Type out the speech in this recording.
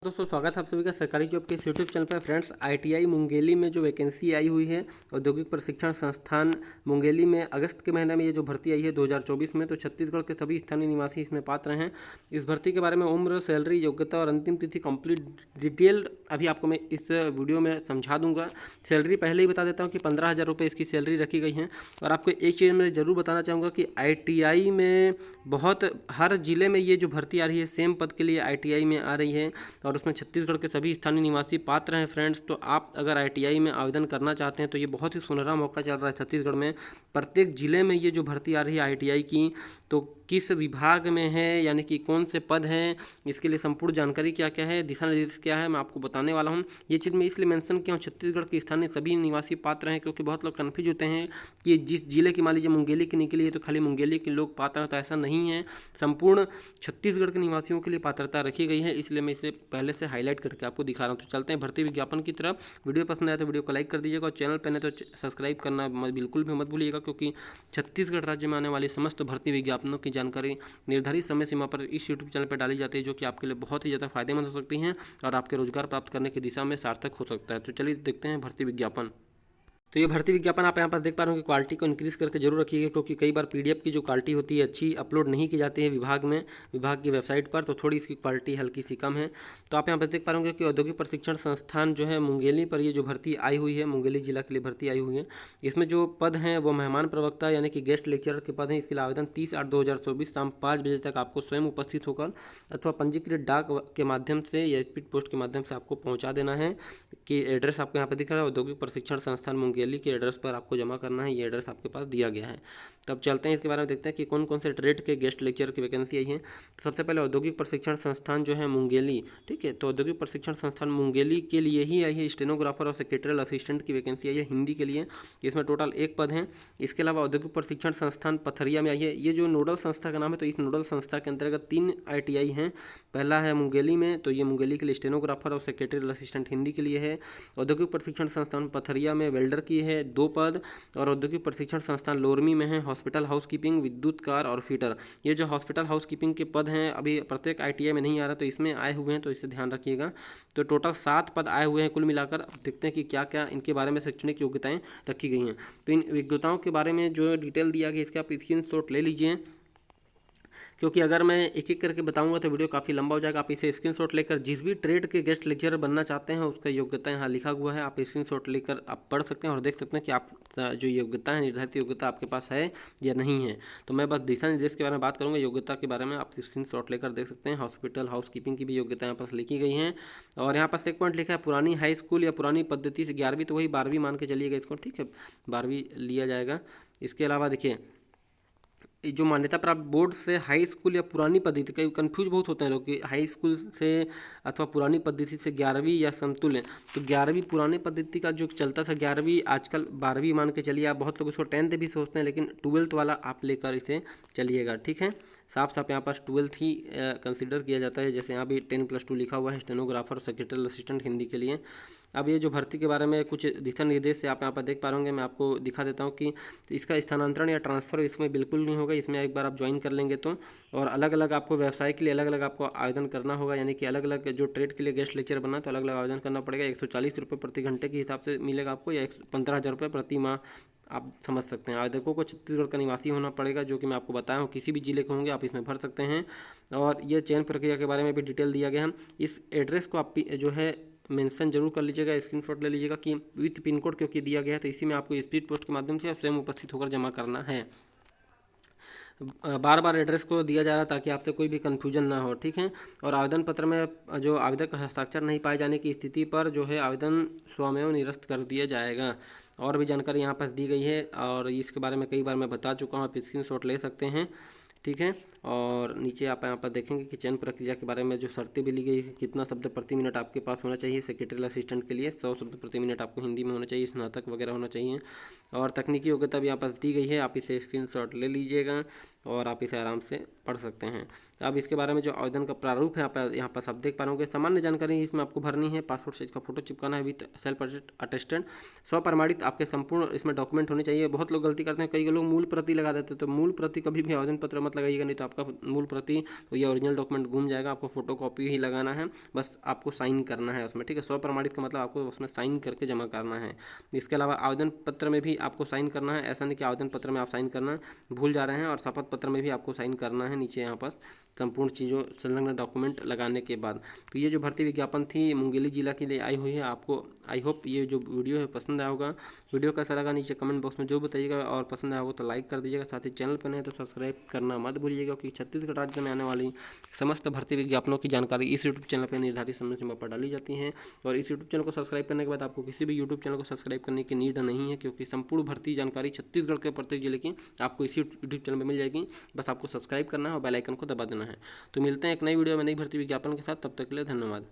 दोस्तों स्वागत है आप सभी का सरकारी जॉब के इस यूट्यूब चैनल पर। फ्रेंड्स, आईटीआई मुंगेली में जो वैकेंसी आई हुई है औद्योगिक प्रशिक्षण संस्थान मुंगेली में अगस्त के महीने में ये जो भर्ती आई है 2024 में, तो छत्तीसगढ़ के सभी स्थानीय निवासी इसमें पात्र हैं। इस भर्ती के बारे में उम्र, सैलरी, योग्यता और अंतिम तिथि कंप्लीट डिटेल अभी आपको मैं इस वीडियो में समझा दूंगा। सैलरी पहले ही बता देता हूँ कि 15,000 रुपये इसकी सैलरी रखी गई है। और आपको एक चीज़ मैं ज़रूर बताना चाहूँगा कि आई में बहुत हर जिले में ये जो भर्ती आ रही है सेम पद के लिए आई में आ रही है और उसमें छत्तीसगढ़ के सभी स्थानीय निवासी पात्र हैं। फ्रेंड्स, तो आप अगर आईटीआई में आवेदन करना चाहते हैं तो ये बहुत ही सुनहरा मौका चल रहा है छत्तीसगढ़ में। प्रत्येक जिले में ये जो भर्ती आ रही है आईटीआई की, तो किस विभाग में है यानी कि कौन से पद हैं, इसके लिए संपूर्ण जानकारी क्या क्या है, दिशा निर्देश क्या है, मैं आपको बताने वाला हूँ। ये चीज़ मैं इसलिए मेंशन किया हूँ छत्तीसगढ़ के स्थानीय सभी निवासी पात्र हैं, क्योंकि बहुत लोग कन्फ्यूज होते हैं कि जिस जिले की मान लीजिए मुंगेली की निकली है तो खाली मुंगेली के लोग पात्र हैं, तो ऐसा नहीं है। संपूर्ण छत्तीसगढ़ के निवासियों के लिए पात्रता रखी गई है, इसलिए मैं इसे पहले से हाईलाइट करके आपको दिखा रहा हूँ। तो चलते हैं भर्ती विज्ञापन की तरफ। वीडियो पसंद आया तो वीडियो को लाइक कर दीजिएगा और चैनल पर नहीं तो सब्सक्राइब करना बिल्कुल भी मत भूलिएगा, क्योंकि छत्तीसगढ़ राज्य में आने वाली समस्त भर्ती विज्ञापनों की जानकारी निर्धारित समय सीमा पर इस यूट्यूब चैनल पर डाली जाती है, जो कि आपके लिए बहुत ही ज़्यादा फायदेमंद हो सकती हैं और आपके रोजगार प्राप्त करने की दिशा में सार्थक हो सकता है। तो चलिए देखते हैं भर्ती विज्ञापन। तो ये भर्ती विज्ञापन आप यहाँ पर देख पा रहे हो कि क्वालिटी को इंक्रीज़ करके जरूर रखिएगा, क्योंकि कई बार पीडीएफ की जो क्वालिटी होती है अच्छी अपलोड नहीं की जाती है विभाग की वेबसाइट पर, तो थोड़ी इसकी क्वालिटी हल्की सी कम है। तो आप यहाँ पर देख पा रहे होंगे कि औद्योगिक प्रशिक्षण संस्थान जो है मुंगेली पर ये जो भर्ती आई हुई है, मुंगेली जिला के लिए भर्ती आई हुई है। इसमें जो पद हैं वो मेहमान प्रवक्ता यानी कि गेस्ट लेक्चरर के पद हैं। इसके लिए आवेदन 30/8/2024 शाम 5 बजे तक आपको स्वयं उपस्थित होकर अथवा पंजीकृत डाक के माध्यम से या स्पीड पोस्ट के माध्यम से आपको पहुँचा देना है। कि एड्रेस आपको यहाँ पर दिख रहा है, औद्योगिक प्रशिक्षण संस्थान मुंगेली के एड्रेस पर आपको जमा करना है। ये एड्रेस आपके पास दिया गया है। तब चलते हैं इसके बारे में देखते हैं कि कौन कौन से ट्रेड के गेस्ट लेक्चर की वैकेंसी आई है। तो सबसे पहले औद्योगिक प्रशिक्षण संस्थान जो है मुंगेली, ठीक है, तो औद्योगिक प्रशिक्षण संस्थान मुंगेली के लिए ही आई है। स्टेनोग्राफर और सेक्रेटरियल असिस्टेंट की वैकेंसी आई है हिंदी के लिए, इसमें टोटल 1 पद हैं। इसके अलावा औद्योगिक प्रशिक्षण संस्थान पथरिया में आई है। ये जो नोडल संस्था का नाम है, तो इस नोडल संस्था के अंतर्गत 3 आई हैं। पहला है मुंगेली में, तो ये मुंगेली के लिए स्टेनोग्राफर और सेक्रेटरियल असिस्टेंट हिंदी के लिए है। औद्योगिक प्रशिक्षण संस्थान पथरिया में वेल्डर की है 2 पद, और औद्योगिक प्रशिक्षण संस्थान लोरमी में है हॉस्पिटल हाउसकीपिंग, विद्युत कार और फीटर। ये जो हॉस्पिटल हाउसकीपिंग के पद हैं अभी प्रत्येक आईटीआई में नहीं आ रहा, तो इसमें आए हुए हैं, तो इसे ध्यान रखिएगा। तो टोटल 7 पद आए हुए हैं कुल मिलाकर। अब देखते हैं कि क्या क्या इनके बारे में शैक्षणिक योग्यताएं रखी गई हैं। तो इन योग्यताओं के बारे में जो डिटेल दिया गया इसके आप स्क्रीनशॉट ले लीजिए, क्योंकि अगर मैं एक एक करके बताऊंगा तो वीडियो काफ़ी लंबा हो जाएगा। आप इसे स्क्रीनशॉट लेकर जिस भी ट्रेड के गेस्ट लेक्चरर बनना चाहते हैं उसका योग्यता यहाँ लिखा हुआ है, आप स्क्रीनशॉट लेकर आप पढ़ सकते हैं और देख सकते हैं कि आप जो योग्यता है निर्धारित योग्यता आपके पास है या नहीं है। तो मैं बस दिशा निर्देश के बारे में बात करूँगा, योग्यता के बारे में आप स्क्रीनशॉट लेकर देख सकते हैं। हॉस्पिटल हाउसकीपिंग की भी योग्यता यहाँ पर लिखी गई हैं। और यहाँ पर एक पॉइंट लिखा है पुरानी हाई स्कूल या पुरानी पद्धति से 11वीं, तो वही 12वीं मान के चलिएगा इसको, ठीक है, 12वीं लिया जाएगा। इसके अलावा देखिए जो मान्यता प्राप्त बोर्ड से हाई स्कूल या पुरानी पद्धति, कई कंफ्यूज बहुत होते हैं लोग कि हाई स्कूल से अथवा पुरानी पद्धति से 11वीं या समतुल्य। तो 11वीं पुरानी पद्धति का जो चलता था 11वीं आजकल 12वीं मान के चलिए आप। बहुत लोग उसको 10th भी सोचते हैं, लेकिन 12th वाला आप लेकर इसे चलिएगा, ठीक है। साफ साफ यहाँ पर 12th ही कंसिडर किया जाता है, जैसे यहाँ भी 10+2 लिखा हुआ है स्टेनोग्राफर और सेक्रेटरियल असिस्टेंट हिंदी के लिए। अब ये जो भर्ती के बारे में कुछ दिशा निर्देश से आप यहाँ पर देख पा रहे होंगे, मैं आपको दिखा देता हूँ कि इसका स्थानांतरण या ट्रांसफ़र इसमें बिल्कुल नहीं होगा। इसमें एक बार आप ज्वाइन कर लेंगे तो, और अलग अलग आपको व्यवसाय के लिए अलग अलग आपको आवेदन करना होगा, यानी कि अलग अलग जो ट्रेड के लिए गेस्ट लेक्चर बनना तो अलग अलग आवेदन करना पड़ेगा। 140 रुपये प्रति घंटे के हिसाब से मिलेगा आपको, या 15,000 रुपये प्रति माह आप समझ सकते हैं। आवेदकों को छत्तीसगढ़ का निवासी होना पड़ेगा, जो कि मैं आपको बताया हूँ। किसी भी जिले के होंगे आप इसमें भर सकते हैं। और ये चयन प्रक्रिया के बारे में भी डिटेल दिया गया है। इस एड्रेस को आप जो है मेंशन जरूर कर लीजिएगा, स्क्रीनशॉट ले लीजिएगा कि विथ पिन कोड क्योंकि दिया गया है, तो इसी में आपको स्पीड पोस्ट के माध्यम से स्वयं उपस्थित होकर जमा करना है। बार बार एड्रेस को दिया जा रहा है ताकि आपसे कोई भी कन्फ्यूजन ना हो, ठीक है। और आवेदन पत्र में जो आवेदक का हस्ताक्षर नहीं पाए जाने की स्थिति पर जो है आवेदन स्वमेव निरस्त कर दिया जाएगा। और भी जानकारी यहाँ पर दी गई है और इसके बारे में कई बार मैं बता चुका हूँ, आप स्क्रीनशॉट ले सकते हैं, ठीक है। और नीचे आप यहाँ पर देखेंगे कि चयन प्रक्रिया के बारे में जो शर्तें भी ली गई है, कितना शब्द प्रति मिनट आपके पास होना चाहिए। सेक्रेटरियल असिस्टेंट के लिए 100 शब्द प्रति मिनट आपको हिंदी में होना चाहिए, स्नातक वगैरह होना चाहिए। और तकनीकी योग्यता भी यहाँ पर दी गई है, आप इसे स्क्रीनशॉट ले लीजिएगा। और आप इसे आराम से पढ़ सकते हैं। अब इसके बारे में जो आवेदन का प्रारूप है यहाँ पर सब देख पा रहे होंगे। सामान्य जानकारी इसमें आपको भरनी है, पासपोर्ट साइज का फोटो चिपकाना है विद सेल्फ अटेस्टेड, स्वप्रमाणित आपके संपूर्ण इसमें डॉक्यूमेंट होने चाहिए। बहुत लोग गलती करते हैं, कई लोग मूल प्रति लगा देते हैं, तो मूल प्रति कभी भी आवेदन पत्र मत लगाइएगा, नहीं तो आपका मूल प्रति तो ये ओरिजिनल डॉक्यूमेंट घूम जाएगा। आपको फोटो कॉपी ही लगाना है, बस आपको साइन करना है उसमें, ठीक है। स्वप्रमाणित का मतलब आपको उसमें साइन करके जमा करना है। इसके अलावा आवेदन पत्र में भी आपको साइन करना है, ऐसा नहीं कि आवेदन पत्र में आप साइन करना भूल जा रहे हैं, और शपथ पत्र में भी आपको साइन करना है नीचे यहाँ पर संपूर्ण चीज़ों संलग्न डॉक्यूमेंट लगाने के बाद। तो ये जो भर्ती विज्ञापन थी मुंगेली जिला के लिए आई हुई है। आपको आई होप ये जो वीडियो है पसंद आया होगा। वीडियो कैसा लगा नीचे कमेंट बॉक्स में जो बताइएगा, और पसंद आया होगा तो लाइक कर दीजिएगा। साथ ही चैनल पर नहीं तो सब्सक्राइब करना मत भूलिएगा, क्योंकि छत्तीसगढ़ राज्य में आने वाली समस्त भर्ती विज्ञापनों की जानकारी इस यूट्यूब चैनल पर निर्धारित समय सीमा पर डाली जाती है। और इस यूट्यूब चैनल को सब्सक्राइब करने के बाद आपको किसी भी यूट्यूब चैनल को सब्सक्राइब करने की नीड नहीं है, क्योंकि संपूर्ण भर्ती जानकारी छत्तीसगढ़ के प्रत्येक जिले की आपको इसी यूट्यूब चैनल पर मिल जाएगी। बस आपको सब्सक्राइब करना है और बेल आइकन को दबा देना है। तो मिलते हैं एक नई वीडियो में नई भर्ती विज्ञापन के साथ, तब तक के लिए धन्यवाद।